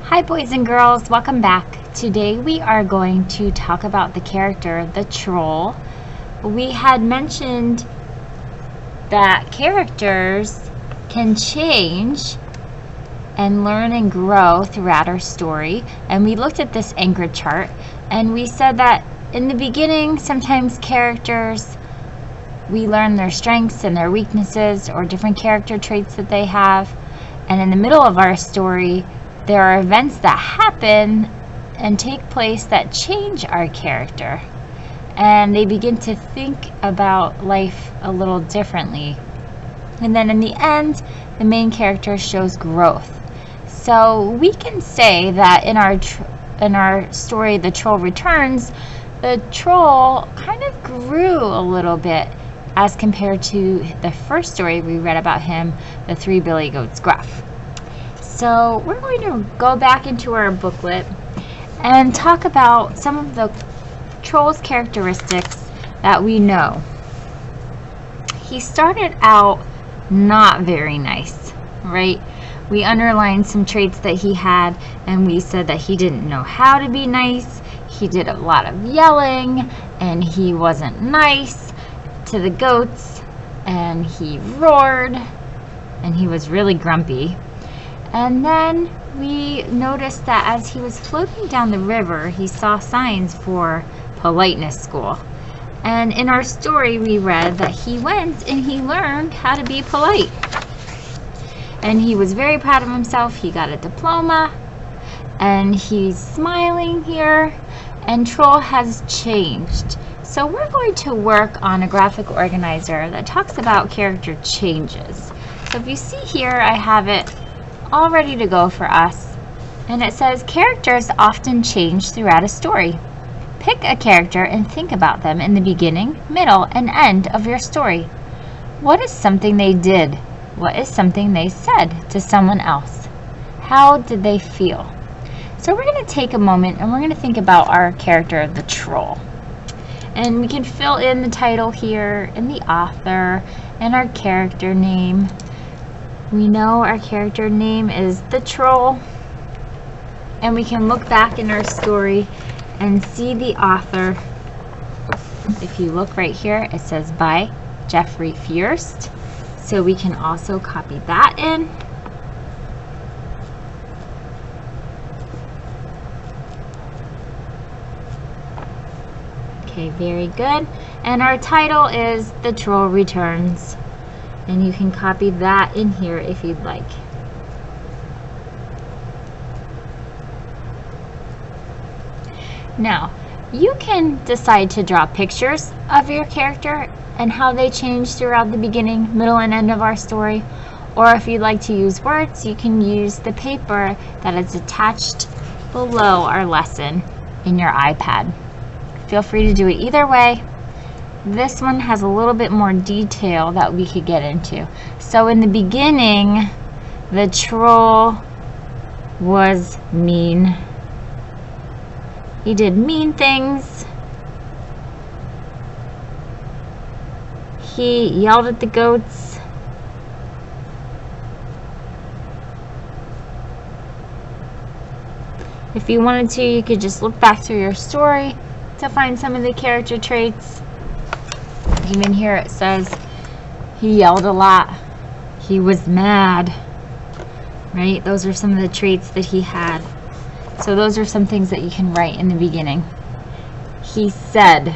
Hi boys and girls, welcome back. Today we are going to talk about the character, the troll. We had mentioned that characters can change and learn and grow throughout our story. And we looked at this anchor chart and we said that in the beginning, sometimes characters, we learn their strengths and their weaknesses or different character traits that they have. And in the middle of our story, there are events that happen and take place that change our character. And they begin to think about life a little differently. And then in the end, the main character shows growth. So we can say that in our story, The Troll Returns, the troll kind of grew a little bit as compared to the first story we read about him, The Three Billy Goats Gruff. So we're going to go back into our booklet and talk about some of the troll's characteristics that we know. He started out not very nice, right? We underlined some traits that he had and we said that he didn't know how to be nice. He did a lot of yelling and he wasn't nice to the goats and he roared and he was really grumpy. And then we noticed that as he was floating down the river, he saw signs for politeness school. And in our story, we read that he went and he learned how to be polite. And he was very proud of himself. He got a diploma and he's smiling here. And Troll has changed. So we're going to work on a graphic organizer that talks about character changes. So if you see here, I have it all ready to go for us. And it says, characters often change throughout a story. Pick a character and think about them in the beginning, middle, and end of your story. What is something they did? What is something they said to someone else? How did they feel? So we're going to take a moment and we're going to think about our character, the troll. And we can fill in the title here and the author and our character name. We know our character name is the troll, and we can look back in our story and see the author. If you look right here, it says by Jeffrey Fierst, so we can also copy that in. Okay, very good. And our title is The Troll Returns. And you can copy that in here if you'd like. Now, you can decide to draw pictures of your character and how they change throughout the beginning, middle, and end of our story. Or if you'd like to use words, you can use the paper that is attached below our lesson in your iPad. Feel free to do it either way. This one has a little bit more detail that we could get into. So in the beginning, the troll was mean. He did mean things. He yelled at the goats. If you wanted to, you could just look back through your story to find some of the character traits. Even here it says he yelled a lot. He was mad. Right? Those are some of the traits that he had. So those are some things that you can write in the beginning. He said,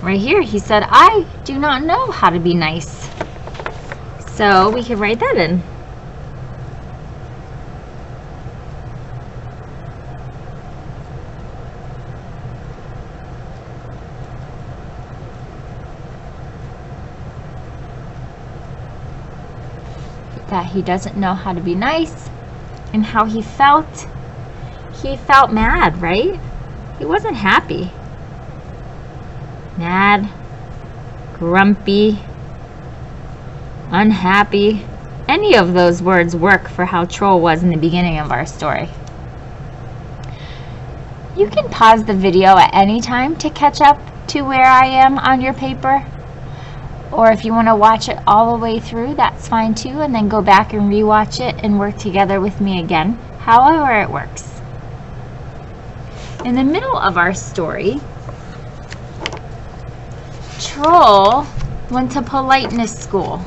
right here, he said, I do not know how to be nice. So we can write that in. That he doesn't know how to be nice and how he felt. He felt mad, right? He wasn't happy. Mad, grumpy, unhappy. Any of those words work for how Troll was in the beginning of our story. You can pause the video at any time to catch up to where I am on your paper. Or if you want to watch it all the way through, that's fine too, and then go back and rewatch it and work together with me again, however it works. In the middle of our story, Troll went to politeness school,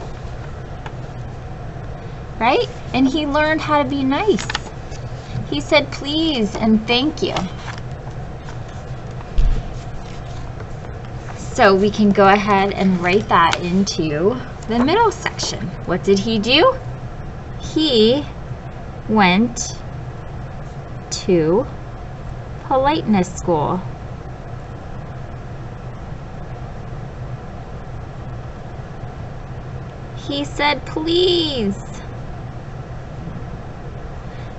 right? And he learned how to be nice. He said please and thank you. So we can go ahead and write that into the middle section. What did he do? He went to politeness school. He said please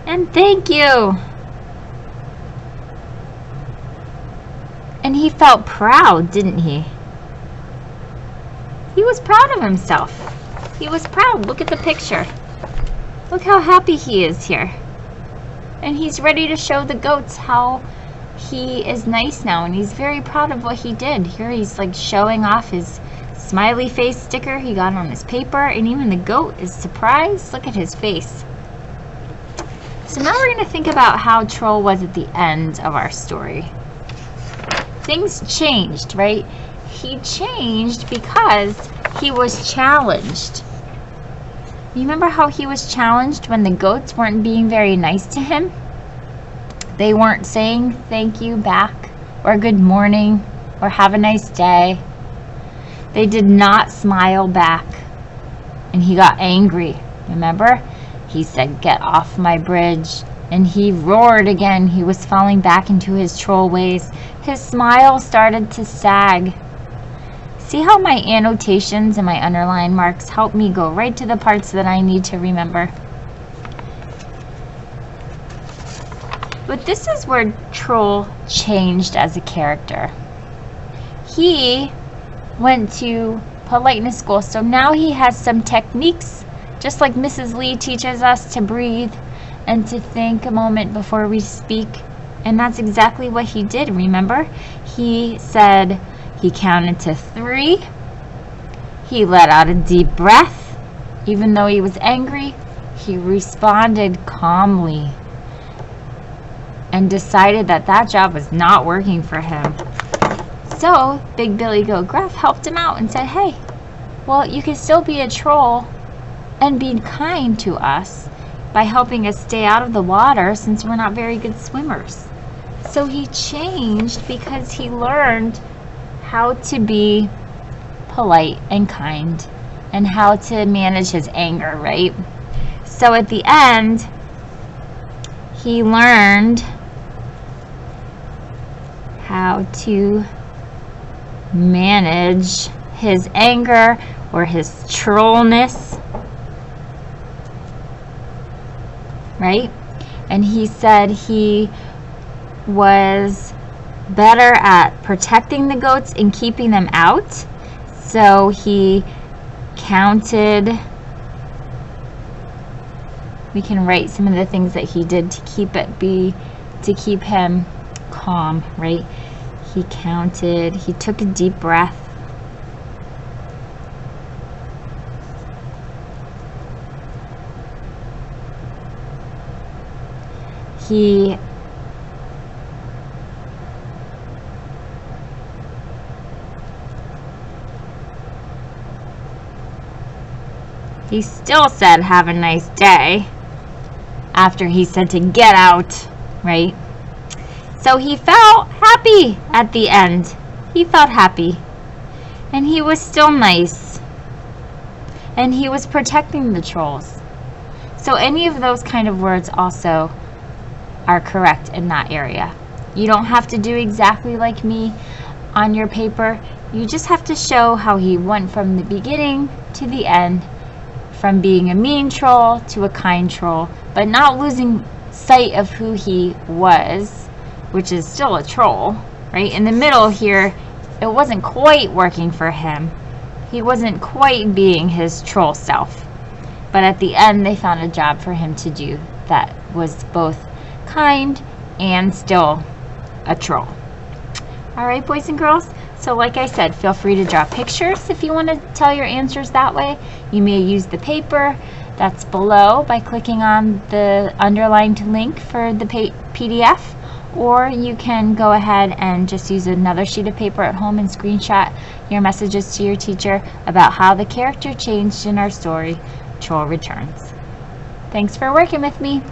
and thank you. And he felt proud, didn't he? He was proud of himself. He was proud. Look at the picture. Look how happy he is here. And he's ready to show the goats how he is nice now. And he's very proud of what he did. Here he's like showing off his smiley face sticker he got on his paper. And even the goat is surprised. Look at his face. So now we're going to think about how Troll was at the end of our story. Things changed, right? He changed because he was challenged. You remember how he was challenged when the goats weren't being very nice to him? They weren't saying thank you back, or good morning, or have a nice day. They did not smile back. And he got angry, remember? He said, "Get off my bridge." And he roared again. He was falling back into his troll ways. His smile started to sag. See how my annotations and my underline marks help me go right to the parts that I need to remember? But this is where Troll changed as a character. He went to politeness school, so now he has some techniques, just like Mrs. Lee teaches us to breathe and to think a moment before we speak. And that's exactly what he did, remember? He said he counted to 3. He let out a deep breath. Even though he was angry, he responded calmly and decided that that job was not working for him. So Big Billy Goat Gruff helped him out and said, "Hey, well, you can still be a troll and be kind to us by helping us stay out of the water since we're not very good swimmers." So he changed because he learned how to be polite and kind and how to manage his anger, right? So at the end, he learned how to manage his anger or his trollness, right? And he said he was better at protecting the goats and keeping them out. So he counted. We can write some of the things that he did to keep him calm, right? He counted, he took a deep breath. He still said, "Have a nice day," after he said to get out, right? So he felt happy at the end. He felt happy. And he was still nice. And he was protecting the trolls. So any of those kind of words also are correct in that area. You don't have to do exactly like me on your paper. You just have to show how he went from the beginning to the end, from being a mean troll to a kind troll, but not losing sight of who he was, which is still a troll, right? In the middle here, it wasn't quite working for him. He wasn't quite being his troll self. But at the end, they found a job for him to do that was both kind and still a troll. All right, boys and girls? So like I said, feel free to draw pictures if you want to tell your answers that way. You may use the paper that's below by clicking on the underlined link for the PDF, or you can go ahead and just use another sheet of paper at home and screenshot your messages to your teacher about how the character changed in our story, Troll Returns. Thanks for working with me.